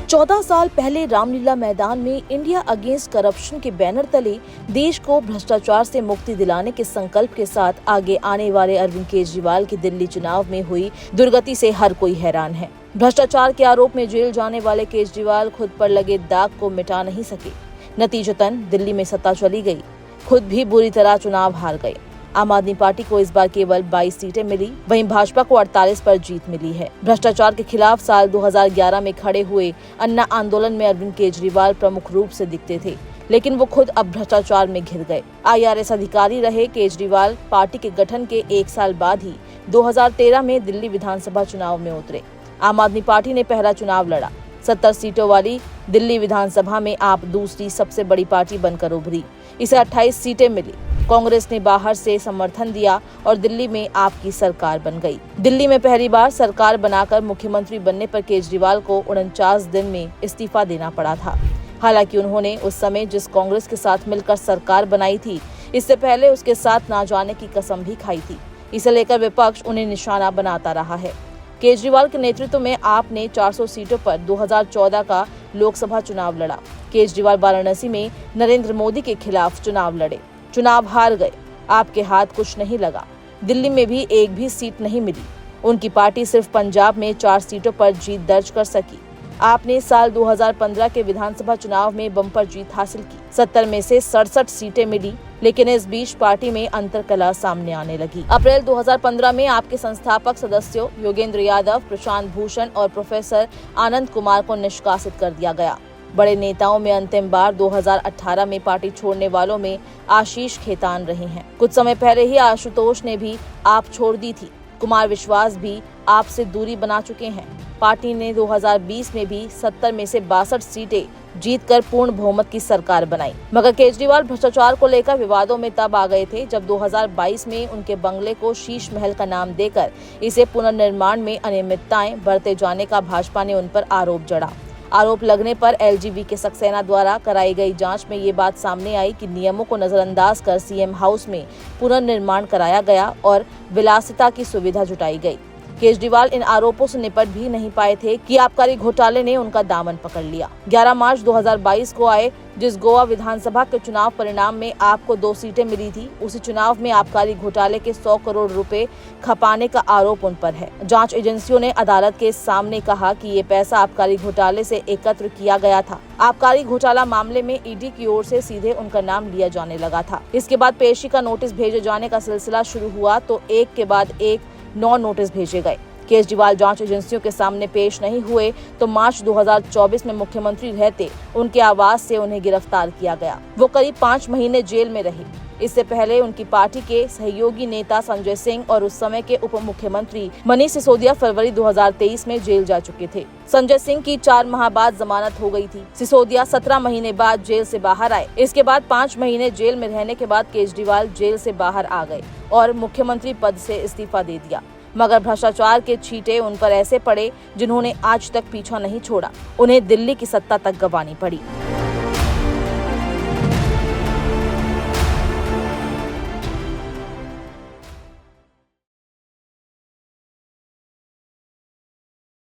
14 साल पहले रामलीला मैदान में इंडिया अगेंस्ट करप्शन के बैनर तले देश को भ्रष्टाचार से मुक्ति दिलाने के संकल्प के साथ आगे आने वाले अरविंद केजरीवाल की दिल्ली चुनाव में हुई दुर्गति से हर कोई हैरान है। भ्रष्टाचार के आरोप में जेल जाने वाले केजरीवाल खुद पर लगे दाग को मिटा नहीं सके। नतीजतन दिल्ली में सत्ता चली गई, खुद भी बुरी तरह चुनाव हार गए। आम आदमी पार्टी को इस बार केवल 22 सीटें मिली, वहीं भाजपा को 48 पर जीत मिली है। भ्रष्टाचार के खिलाफ साल 2011 में खड़े हुए अन्ना आंदोलन में अरविंद केजरीवाल प्रमुख रूप से दिखते थे, लेकिन वो खुद अब भ्रष्टाचार में घिर गए। IRS अधिकारी रहे केजरीवाल पार्टी के गठन के 1 साल बाद ही 2013 में दिल्ली विधानसभा चुनाव में उतरे। आम आदमी पार्टी ने पहला चुनाव लड़ा। 70 सीटों वाली दिल्ली विधानसभा में आप दूसरी सबसे बड़ी पार्टी बनकर उभरी। इसे 28 सीटें मिली। कांग्रेस ने बाहर से समर्थन दिया और दिल्ली में आपकी सरकार बन गई। दिल्ली में पहली बार सरकार बनाकर मुख्यमंत्री बनने पर केजरीवाल को 49 दिन में इस्तीफा देना पड़ा था। हालांकि उन्होंने उस समय जिस कांग्रेस के साथ मिलकर सरकार बनाई थी, इससे पहले उसके साथ ना जाने की कसम भी खाई थी। इसे लेकर विपक्ष उन्हें निशाना बनाता रहा है। केजरीवाल के नेतृत्व में आपने 400 सीटों पर 2014 का लोकसभा चुनाव लड़ा। केजरीवाल वाराणसी में नरेंद्र मोदी के खिलाफ चुनाव लड़े, चुनाव हार गए। आपके हाथ कुछ नहीं लगा। दिल्ली में भी एक भी सीट नहीं मिली। उनकी पार्टी सिर्फ पंजाब में 4 सीटों पर जीत दर्ज कर सकी। आपने साल 2015 के विधानसभा चुनाव में बम्पर जीत हासिल की। 70 में से 67 सीटें मिली, लेकिन इस बीच पार्टी में अंतरकलह सामने आने लगी। अप्रैल 2015 में आपके संस्थापक सदस्यों योगेंद्र यादव, प्रशांत भूषण और प्रोफेसर आनंद कुमार को निष्कासित कर दिया गया। बड़े नेताओं में अंतिम बार 2018 में पार्टी छोड़ने वालों में आशीष खेतान रहे हैं। कुछ समय पहले ही आशुतोष ने भी आप छोड़ दी थी। कुमार विश्वास भी आपसे दूरी बना चुके हैं। पार्टी ने 2020 में भी 70 में से 62 सीटें जीतकर पूर्ण बहुमत की सरकार बनाई। मगर केजरीवाल भ्रष्टाचार को लेकर विवादों में तब आ गए थे जब 2022 में उनके बंगले को शीश महल का नाम देकर इसे पुनर्निर्माण में अनियमितताएं बरते जाने का भाजपा ने उन पर आरोप जड़ा। आरोप लगने पर LGV के सक्सेना द्वारा कराई गई जांच में ये बात सामने आई कि नियमों को नजरअंदाज कर CM हाउस में पुनर्निर्माण कराया गया और विलासिता की सुविधा जुटाई गई। केजरीवाल इन आरोपों से निपट भी नहीं पाए थे कि आबकारी घोटाले ने उनका दामन पकड़ लिया। 11 मार्च 2022 को आए जिस गोवा विधानसभा के चुनाव परिणाम में आपको 2 सीटें मिली थी, उसी चुनाव में आबकारी घोटाले के 100 करोड़ रुपए खपाने का आरोप उन पर है। जांच एजेंसियों ने अदालत के सामने कहा कि ये पैसा आबकारी घोटाले से एकत्र किया गया था। आबकारी घोटाला मामले में ED की ओर से सीधे उनका नाम लिया जाने लगा था। इसके बाद पेशी का नोटिस भेजे जाने का सिलसिला शुरू हुआ तो एक के बाद एक 9 नोटिस भेजे गए। केजरीवाल जांच एजेंसियों के सामने पेश नहीं हुए तो मार्च 2024 में मुख्यमंत्री रहते उनके आवास से उन्हें गिरफ्तार किया गया। वो करीब 5 महीने जेल में रहे। इससे पहले उनकी पार्टी के सहयोगी नेता संजय सिंह और उस समय के उप मुख्यमंत्री मनीष सिसोदिया फरवरी 2023 में जेल जा चुके थे। संजय सिंह की 4 माह बाद जमानत हो गई थी। सिसोदिया 17 महीने बाद जेल से बाहर आए। इसके बाद 5 महीने जेल में रहने के बाद केजरीवाल जेल से बाहर आ गए और मुख्यमंत्री पद से इस्तीफा दे दिया। मगर भ्रष्टाचार के छींटे उन पर ऐसे पड़े जिन्होंने आज तक पीछा नहीं छोड़ा। उन्हें दिल्ली की सत्ता तक गंवानी पड़ी।